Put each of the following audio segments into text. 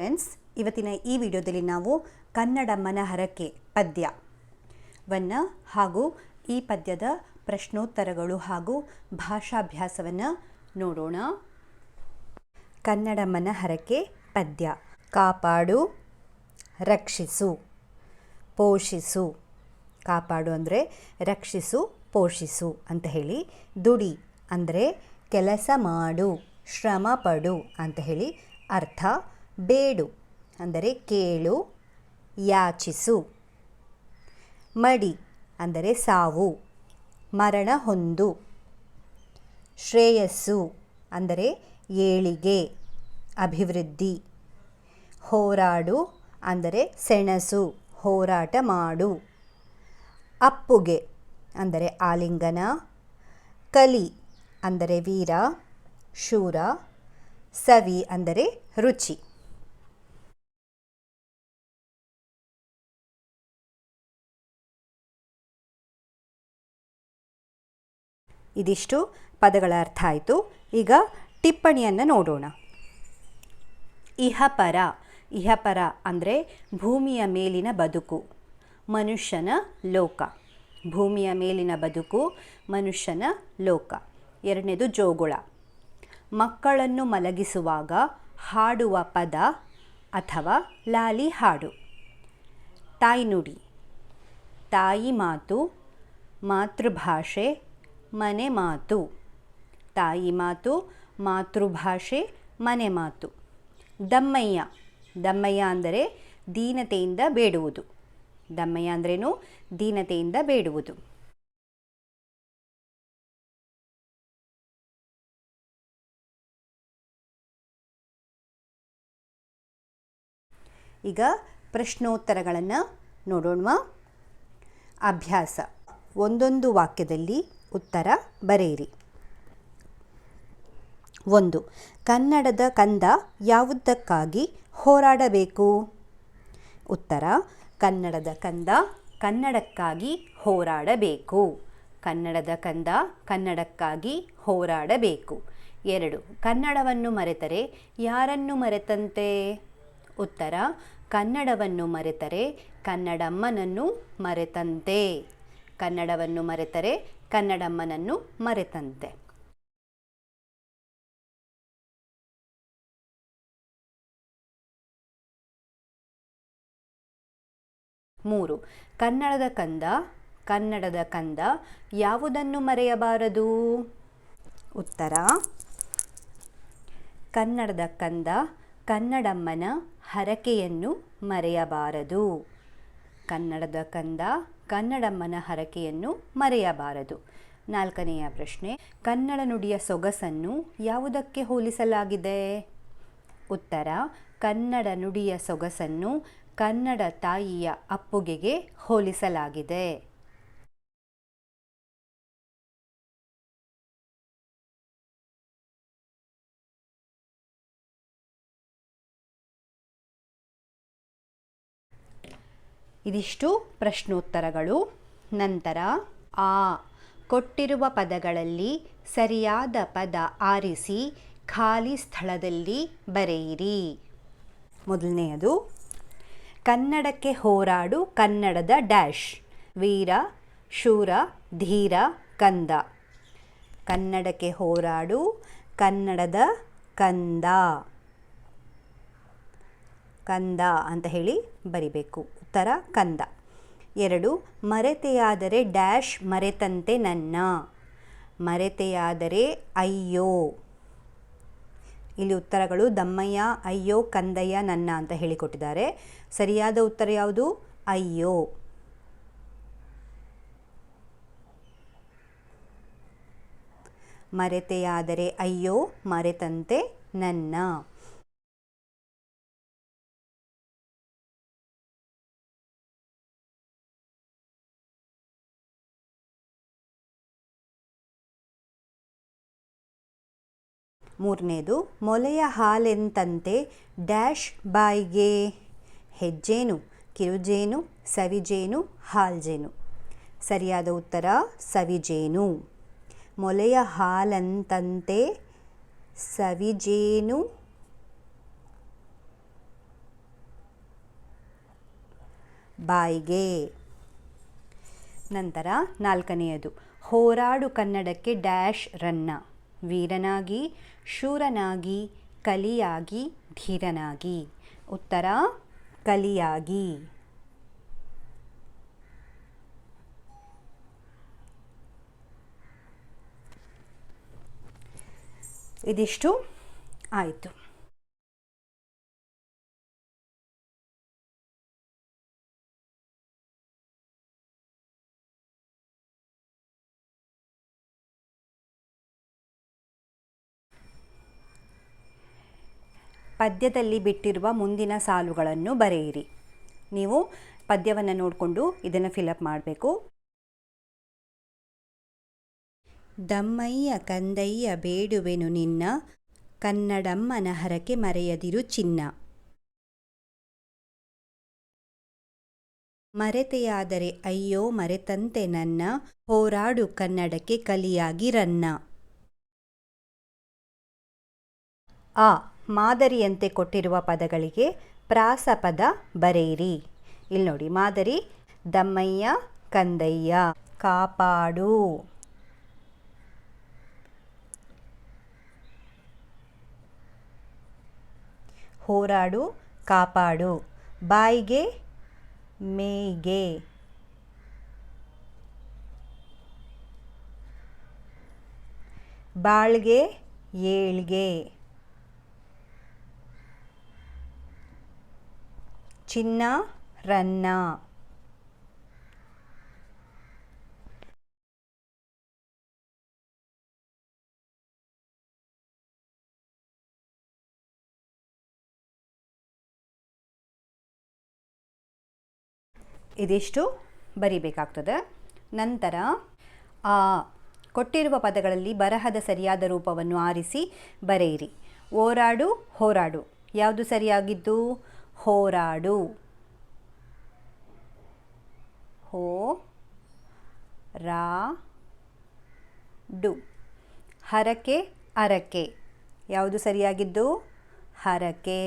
Students, ಇವತ್ತಿನ ಈ ವಿಡಿಯೋದಲ್ಲಿ ನಾವು ಕನ್ನಡಮ್ಮನ ಹರಕೆ ಪದ್ಯವನ್ನು ಹಾಗೂ ಈ ಪದ್ಯದ ಪ್ರಶ್ನೋತ್ತರಗಳು ಹಾಗೂ ಭಾಷಾಭ್ಯಾಸವನ್ನು ನೋಡೋಣ. ಕನ್ನಡಮ್ಮನ ಹರಕೆ ಪದ್ಯ. ಕಾಪಾಡು, ರಕ್ಷಿಸು, ಪೋಷಿಸು. ಕಾಪಾಡು ಅಂದರೆ ರಕ್ಷಿಸು, ಪೋಷಿಸು ಅಂತ ಹೇಳಿ. ದುಡಿ ಅಂದರೆ ಕೆಲಸ ಮಾಡು, ಶ್ರಮ ಪಡು ಅಂತ ಹೇಳಿ ಅರ್ಥ. ಬೇಡು ಅಂದರೆ ಕೇಳು, ಯಾಚಿಸು. ಮಡಿ ಅಂದರೆ ಸಾವು, ಮರಣ ಹೊಂದು. ಶ್ರೇಯಸ್ಸು ಅಂದರೆ ಏಳಿಗೆ, ಅಭಿವೃದ್ಧಿ. ಹೋರಾಡು ಅಂದರೆ ಸೆಣಸು, ಹೋರಾಟ ಮಾಡು. ಅಪ್ಪುಗೆ ಅಂದರೆ ಆಲಿಂಗನ. ಕಲಿ ಅಂದರೆ ವೀರ, ಶೂರ. ಸವಿ ಅಂದರೆ ರುಚಿ. ಇದಿಷ್ಟು ಪದಗಳ ಅರ್ಥ ಆಯಿತು. ಈಗ ಟಿಪ್ಪಣಿಯನ್ನು ನೋಡೋಣ. ಇಹಪರ. ಇಹಪರ ಅಂದರೆ ಭೂಮಿಯ ಮೇಲಿನ ಬದುಕು, ಮನುಷ್ಯನ ಲೋಕ. ಭೂಮಿಯ ಮೇಲಿನ ಬದುಕು, ಮನುಷ್ಯನ ಲೋಕ. ಎರಡನೇದು ಜೋಗುಳ. ಮಕ್ಕಳನ್ನು ಮಲಗಿಸುವಾಗ ಹಾಡುವ ಪದ ಅಥವಾ ಲಾಲಿ ಹಾಡು. ತಾಯ್ನುಡಿ, ತಾಯಿ ಮಾತು, ಮಾತೃಭಾಷೆ, ಮನೆ ಮಾತು. ತಾಯಿ ಮಾತು, ಮಾತೃಭಾಷೆ, ಮನೆ ಮಾತು. ದಮ್ಮಯ್ಯ. ದಮ್ಮಯ್ಯ ಅಂದರೆ ದೀನತೆಯಿಂದ ಬೇಡುವುದು. ದಮ್ಮಯ್ಯ ಅಂದ್ರೇನು? ದೀನತೆಯಿಂದ ಬೇಡುವುದು. ಈಗ ಪ್ರಶ್ನೋತ್ತರಗಳನ್ನು ನೋಡೋಣ. ಅಭ್ಯಾಸ. ಒಂದೊಂದು ವಾಕ್ಯದಲ್ಲಿ ಉತ್ತರ ಬರೆಯಿರಿ. 1. ಕನ್ನಡದ ಕಂದ ಯಾವುದಕ್ಕಾಗಿ ಹೋರಾಡಬೇಕು? ಉತ್ತರ: ಕನ್ನಡದ ಕಂದ ಕನ್ನಡಕ್ಕಾಗಿ ಹೋರಾಡಬೇಕು. ಕನ್ನಡದ ಕಂದ ಕನ್ನಡಕ್ಕಾಗಿ ಹೋರಾಡಬೇಕು. 2. ಕನ್ನಡವನ್ನು ಮರೆತರೆ ಯಾರನ್ನು ಮರೆತಂತೆ? ಉತ್ತರ: ಕನ್ನಡವನ್ನು ಮರೆತರೆ ಕನ್ನಡಮ್ಮನನ್ನು ಮರೆತಂತೆ. ಕನ್ನಡವನ್ನು ಮರೆತರೆ ಕನ್ನಡಮ್ಮನನ್ನು ಮರೆತಂತೆ. 3. ಕನ್ನಡದ ಕಂದ ಕನ್ನಡದ ಕಂದ ಯಾವುದನ್ನು ಮರೆಯಬಾರದು? ಉತ್ತರ: ಕನ್ನಡದ ಕಂದ ಕನ್ನಡಮ್ಮನ ಹರಕೆಯನ್ನು ಮರೆಯಬಾರದು. ಕನ್ನಡದ ಕಂದ ಕನ್ನಡಮ್ಮನ ಹರಕೆಯನ್ನು ಮರೆಯಬಾರದು. 4ನೆಯ ಪ್ರಶ್ನೆ. ಕನ್ನಡ ನುಡಿಯ ಸೊಗಸನ್ನು ಯಾವುದಕ್ಕೆ ಹೋಲಿಸಲಾಗಿದೆ? ಉತ್ತರ: ಕನ್ನಡ ನುಡಿಯ ಸೊಗಸನ್ನು ಕನ್ನಡ ತಾಯಿಯ ಅಪ್ಪುಗೆಗೆ ಹೋಲಿಸಲಾಗಿದೆ. ಇದಿಷ್ಟು ಪ್ರಶ್ನೋತ್ತರಗಳು. ನಂತರ ಆ ಕೊಟ್ಟಿರುವ ಪದಗಳಲ್ಲಿ ಸರಿಯಾದ ಪದ ಆರಿಸಿ ಖಾಲಿ ಸ್ಥಳದಲ್ಲಿ ಬರೆಯಿರಿ. ಮೊದಲನೆಯದು, ಕನ್ನಡಕ್ಕೆ ಹೋರಾಡು ಕನ್ನಡದ ಡ್ಯಾಶ್. ವೀರ, ಶೂರ, ಧೀರ, ಕಂದ. ಕನ್ನಡಕ್ಕೆ ಹೋರಾಡು ಕನ್ನಡದ ಕಂದ. ಕಂದ ಅಂತ ಹೇಳಿ ಬರಿಬೇಕು. ಉತ್ತರ ಕಂದ. 2. ಮರೆತೆಯಾದರೆ ಡ್ಯಾಶ್ ಮರೆತಂತೆ ನನ್ನ. ಮರೆತೆಯಾದರೆ ಅಯ್ಯೋ. ಇಲ್ಲಿ ಉತ್ತರಗಳು ದಮ್ಮಯ್ಯ, ಅಯ್ಯೋ, ಕಂದಯ್ಯ, ನನ್ನ ಅಂತ ಹೇಳಿಕೊಟ್ಟಿದ್ದಾರೆ. ಸರಿಯಾದ ಉತ್ತರ ಯಾವುದು? ಅಯ್ಯೋ. ಮರೆತೆಯಾದರೆ ಅಯ್ಯೋ, ಮರೆತಂತೆ ನನ್ನ. 3ನೇದು, ಮೊಲೆಯ ಹಾಲೆಂತಂತೆ ಡ್ಯಾಶ್ ಬಾಯಿಗೆ. ಹೆಜ್ಜೇನು, ಕಿರುಜೇನು, ಸವಿಜೇನು, ಹಾಲ್ಜೇನು. ಸರಿಯಾದ ಉತ್ತರ ಸವಿಜೇನು. ಮೊಲೆಯ ಹಾಲಂತಂತೆ ಸವಿಜೇನು ಬಾಯಿಗೆ. ನಂತರ 4ನೆಯದು, ಹೋರಾಡು ಕನ್ನಡಕ್ಕೆ ಡ್ಯಾಶ್ ರನ್ನ. ವೀರನಾಗಿ, ಶೂರನಾಗಿ, ಕಲಿಯಾಗಿ, ಧೀರನಾಗಿ. ಉತ್ತರ ಕಲಿಯಾಗಿ. ಇದಿಷ್ಟು ಆಯಿತು. ಪದ್ಯದಲ್ಲಿ ಬಿಟ್ಟಿರುವ ಮುಂದಿನ ಸಾಲುಗಳನ್ನು ಬರೆಯಿರಿ. ನೀವು ಪದ್ಯವನ್ನು ನೋಡಿಕೊಂಡು ಇದನ್ನು ಫಿಲಪ್ ಮಾಡಬೇಕು. ದಮ್ಮಯ್ಯ ಕಂದಯ್ಯ ಬೇಡುವೆನು ನಿನ್ನ, ಕನ್ನಡಮ್ಮನ ಹರಕೆ ಮರೆಯದಿರು ಚಿನ್ನ. ಮರೆತೆಯಾದರೆ ಅಯ್ಯೋ ಮರೆತಂತೆ ನನ್ನ, ಹೋರಾಡು ಕನ್ನಡಕ್ಕೆ ಕಲಿಯಾಗಿ ರನ್ನ. ಆ ಮಾದರಿಯಂತೆ ಕೊಟ್ಟಿರುವ ಪದಗಳಿಗೆ ಪ್ರಾಸಪದ ಬರೆಯಿರಿ. ಇಲ್ಲಿ ನೋಡಿ, ಮಾದರಿ ದಮ್ಮಯ್ಯ ಕಂದಯ್ಯ, ಕಾಪಾಡು, ಹೋರಾಡು ಕಾಪಾಡು, ಬಾಯಿಗೆ ಮೇಯ್ಗೆ, ಬಾಳ್ಗೆ ಏಳ್ಗೆ, ಚಿನ್ನ ರನ್ನ. ಇದಿಷ್ಟು ಬರಿಬೇಕಾಗ್ತದೆ. ನಂತರ ಕೊಟ್ಟಿರುವ ಪದಗಳಲ್ಲಿ ಬರಹದ ಸರಿಯಾದ ರೂಪವನ್ನು ಆರಿಸಿ ಬರೆಯಿರಿ. ಓರಾಡು ಹೋರಾಡು, ಯಾವುದು ಸರಿಯಾಗಿದ್ದು? ಹೋರಾಡು. ಹೋ ರಾ ಡು. ಹರಕೆ ಅರಕೆ, ಯಾವುದು ಸರಿಯಾಗಿದ್ದು? ಹರಕೆ.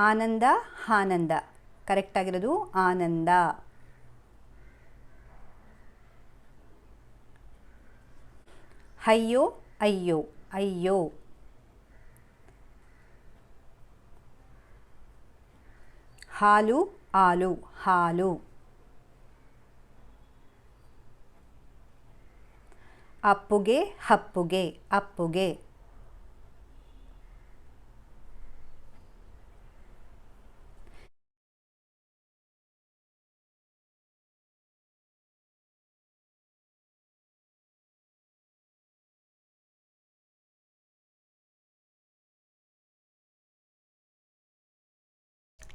ಆನಂದ ಆನಂದ, ಕರೆಕ್ಟಾಗಿರೋದು ಆನಂದ. ಅಯ್ಯೋ ಅಯ್ಯೋ ಅಯ್ಯೋ. ಹಾಲು ಹಾಲು ಹಾಲು. ಅಪ್ಪುಗೆ ಹಪ್ಪುಗೆ ಅಪ್ಪುಗೆ.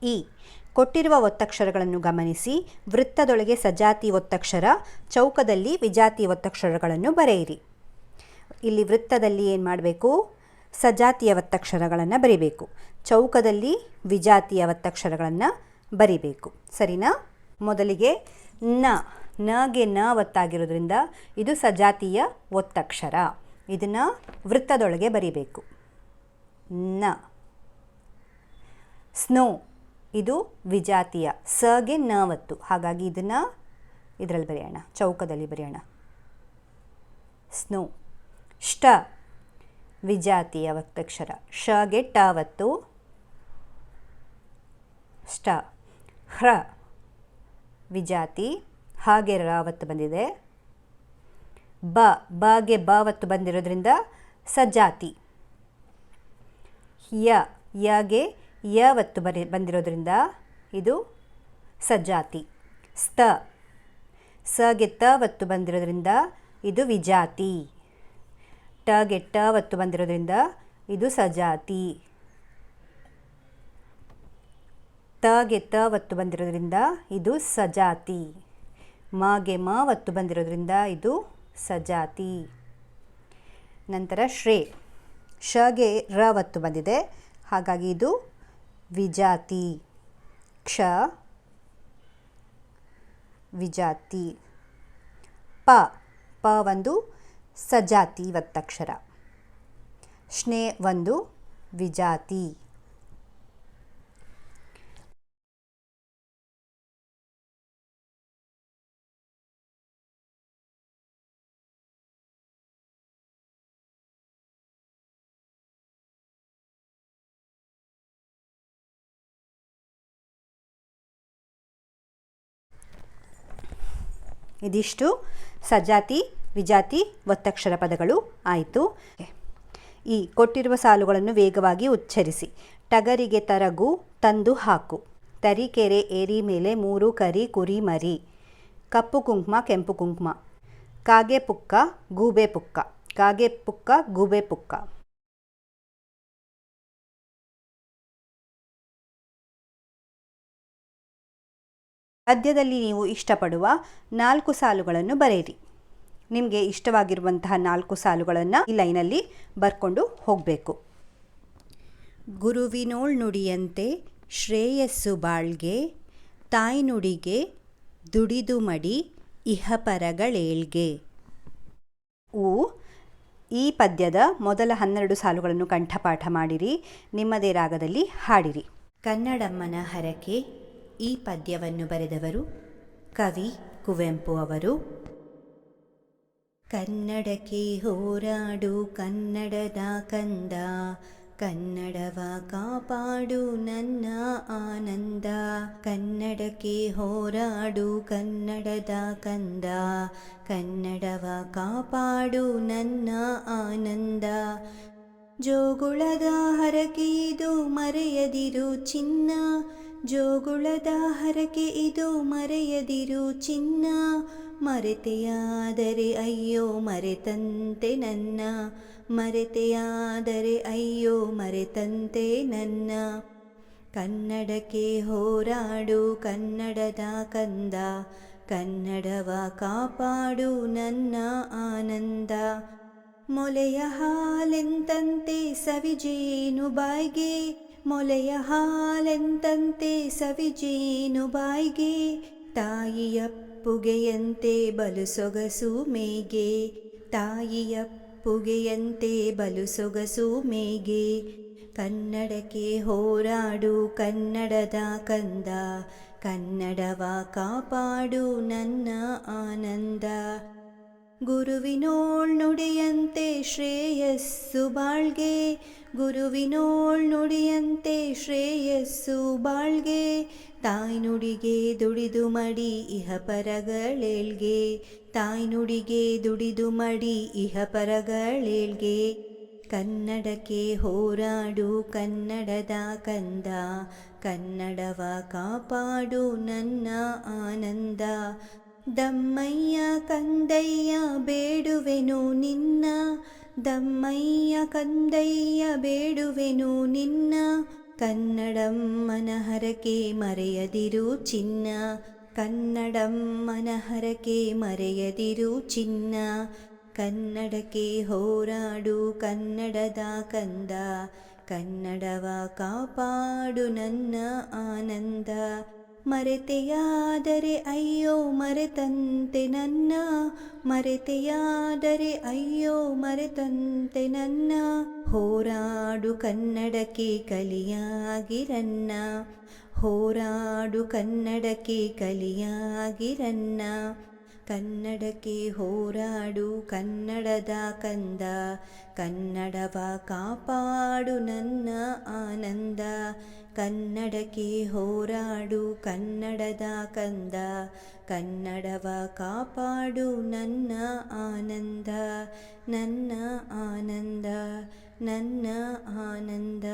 ಈ ಕೊಟ್ಟಿರುವ ಒತ್ತಕ್ಷರಗಳನ್ನು ಗಮನಿಸಿ ವೃತ್ತದೊಳಗೆ ಸಜಾತಿ ಒತ್ತಕ್ಷರ, ಚೌಕದಲ್ಲಿ ವಿಜಾತಿ ಒತ್ತಕ್ಷರಗಳನ್ನು ಬರೆಯಿರಿ. ಇಲ್ಲಿ ವೃತ್ತದಲ್ಲಿ ಏನು ಮಾಡಬೇಕು? ಸಜಾತಿಯ ಒತ್ತಕ್ಷರಗಳನ್ನು ಬರಿಬೇಕು. ಚೌಕದಲ್ಲಿ ವಿಜಾತಿಯ ಒತ್ತಕ್ಷರಗಳನ್ನು ಬರಿಬೇಕು. ಸರಿನಾ? ಮೊದಲಿಗೆ ನಗೆ ನ ಒತ್ತಾಗಿರೋದ್ರಿಂದ ಇದು ಸಜಾತಿಯ ಒತ್ತಕ್ಷರ. ಇದನ್ನು ವೃತ್ತದೊಳಗೆ ಬರಿಬೇಕು. ನ. ಸ್ನೋ, ಇದು ವಿಜಾತಿಯ, ಸಗೆ ನ ಒತ್ತು, ಹಾಗಾಗಿ ಇದನ್ನು ಇದರಲ್ಲಿ ಬರೆಯೋಣ, ಚೌಕದಲ್ಲಿ ಬರೆಯೋಣ. ಸ್ನೋ. ಷ್ಟ, ವಿಜಾತಿಯ ಒತ್ತಕ್ಷರ, ಶಗೆ ಟ ಒತ್ತು, ಷ್ಟ. ಹ್ರ, ವಿಜಾತಿ, ಹಾಗೆ ರ ಒತ್ತು ಬಂದಿದೆ. ಬಗೆ ಬ ಒತ್ತು ಬಂದಿರೋದ್ರಿಂದ ಸಜಾತಿ. ಯಗೆ ಯ ಒತ್ತು ಬಂದಿರೋದ್ರಿಂದ ಇದು ಸಜಾತಿ. ಸಗೆ ತ ಒತ್ತು ಬಂದಿರೋದ್ರಿಂದ ಇದು ವಿಜಾತಿ. ಟಗೆ ಟ ಒತ್ತು ಬಂದಿರೋದ್ರಿಂದ ಇದು ಸಜಾತಿ. ತಗೆ ತ ಒತ್ತು ಬಂದಿರೋದ್ರಿಂದ ಇದು ಸಜಾತಿ. ಮಗೆ ಮ ಒತ್ತು ಬಂದಿರೋದ್ರಿಂದ ಇದು ಸಜಾತಿ. ನಂತರ ಶ್ರೇ, ಶಗೆ ರ ಒತ್ತು ಬಂದಿದೆ, ಹಾಗಾಗಿ ಇದು ವಿಜಾತಿ. ಕ್ಷ, ವಿಜಾತಿ. ಪ ಒಂದು ಸಜಾತಿ ಒತ್ತಕ್ಷರ. ಶ್ನೇ ಒಂದು ವಿಜಾತಿ. ಇದಿಷ್ಟು ಸಜಾತಿ ವಿಜಾತಿ ಒತ್ತಕ್ಷರ ಪದಗಳು ಆಯಿತು. ಈ ಕೊಟ್ಟಿರುವ ಸಾಲುಗಳನ್ನು ವೇಗವಾಗಿ ಉಚ್ಚರಿಸಿ. ಟಗರಿಗೆ ತರಗು ತಂದು ಹಾಕು. ತರೀಕೆರೆ ಏರಿ ಮೇಲೆ 3 ಕರಿ ಕುರಿ ಮರಿ. ಕಪ್ಪು ಕುಂಕುಮ ಕೆಂಪು ಕುಂಕುಮ. ಕಾಗೆ ಪುಕ್ಕ ಗೂಬೆ ಪುಕ್ಕ. ಕಾಗೆ ಪುಕ್ಕ ಗೂಬೆ ಪುಕ್ಕ. ಪದ್ಯದಲ್ಲಿ ನೀವು ಇಷ್ಟಪಡುವ 4 ಸಾಲುಗಳನ್ನು ಬರೆಯಿರಿ. ನಿಮಗೆ ಇಷ್ಟವಾಗಿರುವಂತಹ 4 ಸಾಲುಗಳನ್ನು ಈ ಲೈನಲ್ಲಿ ಬರ್ಕೊಂಡು ಹೋಗಬೇಕು. ಗುರುವಿನೋಳ್ ನುಡಿಯಂತೆ ಶ್ರೇಯಸ್ಸು ಬಾಳ್ಗೆ, ತಾಯ್ನುಡಿಗೆ ದುಡಿದು ಮಡಿ ಇಹಪರಗಳೇಳ್ಗೆ. ಈ ಪದ್ಯದ ಮೊದಲ 12 ಸಾಲುಗಳನ್ನು ಕಂಠಪಾಠ ಮಾಡಿರಿ. ನಿಮ್ಮದೇ ರಾಗದಲ್ಲಿ ಹಾಡಿರಿ. ಕನ್ನಡಮ್ಮನ ಹರಕೆ. ಈ ಪದ್ಯವನ್ನು ಬರೆದವರು ಕವಿ ಕುವೆಂಪು ಅವರು. ಕನ್ನಡಕ್ಕೆ ಹೋರಾಡು ಕನ್ನಡದ ಕಂದ, ಕನ್ನಡವ ಕಾಪಾಡು ನನ್ನ ಆನಂದ. ಕನ್ನಡಕ್ಕೆ ಹೋರಾಡು ಕನ್ನಡದ ಕಂದ, ಕನ್ನಡವ ಕಾಪಾಡು ನನ್ನ ಆನಂದ. ಜೋಗುಳದ ಹರಕೆ ಇದು ಮರೆಯದಿರು ಚಿನ್ನ, ಜೋಗುಳದ ಹರಕೆ ಇದು ಮರೆಯದಿರು ಚಿನ್ನ. ಮರೆತೆಯಾದರೆ ಅಯ್ಯೋ ಮರೆತಂತೆ ನನ್ನ, ಮರೆತೆಯಾದರೆ ಅಯ್ಯೋ ಮರೆತಂತೆ ನನ್ನ. ಕನ್ನಡಕ್ಕೆ ಹೋರಾಡು ಕನ್ನಡದ ಕಂದ, ಕನ್ನಡವ ಕಾಪಾಡು ನನ್ನ ಆನಂದ. ಮೊಲೆಯ ಹಾಲೆಂತಂತೆ ಸವಿಜೇನು ಬಾಯ್ಗೆ, ಮೊಲೆಯ ಹಾಲೆಂತಂತೆ ಸವಿಜೇನು ಬಾಯ್ಗೆ. ತಾಯಿಯಪ್ಪುಗೆಯಂತೆ ಬಲು ಸೊಗಸು ಮೇಗೆ, ತಾಯಿಯಪ್ಪುಗೆಯಂತೆ ಬಲು ಸೊಗಸು ಮೇಗೆ. ಕನ್ನಡಕ್ಕೆ ಹೋರಾಡು ಕನ್ನಡದ ಕಂದ, ಕನ್ನಡವ ಕಾಪಾಡು ನನ್ನ ಆನಂದ. ಗುರುವಿನೋಳ್ ನುಡಿಯಂತೆ ಶ್ರೇಯಸ್ಸು ಬಾಳ್ಗೆ, ಗುರುವಿನೋಳ್ ನುಡಿಯಂತೆ ಶ್ರೇಯಸ್ಸು ಬಾಳ್ಗೆ. ತಾಯ್ನುಡಿಗೆ ದುಡಿದು ಮಡಿ ಇಹಪರಗಳೇಳ್ಗೆ, ತಾಯ್ನುಡಿಗೆ ದುಡಿದು ಮಡಿ ಇಹಪರಗಳೇಳ್ಗೆ. ಕನ್ನಡಕ್ಕೆ ಹೋರಾಡು ಕನ್ನಡದ ಕಂದ, ಕನ್ನಡವ ಕಾಪಾಡು ನನ್ನ ಆನಂದ. ದಮ್ಮಯ್ಯ ಕಂದಯ್ಯ ಬೇಡುವೆನು ನಿನ್ನ, ದಮ್ಮಯ್ಯ ಕಂದಯ್ಯ ಬೇಡುವೆನು ನಿನ್ನ. ಕನ್ನಡಮ್ಮನ ಹರಕೆ ಮರೆಯದಿರು ಚಿನ್ನ, ಕನ್ನಡಮ್ಮನ ಹರಕೆ ಮರೆಯದಿರು ಚಿನ್ನ. ಕನ್ನಡಕ್ಕೆ ಹೋರಾಡು ಕನ್ನಡದ ಕಂದ, ಕನ್ನಡವ ಕಾಪಾಡು ನನ್ನ ಆನಂದ. ಮರೆತೆಯಾದರೆ ಅಯ್ಯೋ ಮರೆತಂತೆ ನನ್ನ, ಮರೆತೆಯಾದರೆ ಅಯ್ಯೋ ಮರೆತಂತೆ ನನ್ನ. ಹೋರಾಡು ಕನ್ನಡಕ್ಕೆ ಕಲಿಯಾಗಿರನ್ನ, ಹೋರಾಡು ಕನ್ನಡಕ್ಕೆ ಕಲಿಯಾಗಿರನ್ನ. ಕನ್ನಡಕ್ಕೆ ಹೋರಾಡು ಕನ್ನಡದ ಕಂದ, ಕನ್ನಡವ ಕಾಪಾಡು ನನ್ನ ಆನಂದ. ಕನ್ನಡಕ್ಕೆ ಹೋರಾಡು ಕನ್ನಡದ ಕಂದ, ಕನ್ನಡವ ಕಾಪಾಡು ನನ್ನ ಆನಂದ, ನನ್ನ ಆನಂದ, ನನ್ನ ಆನಂದ.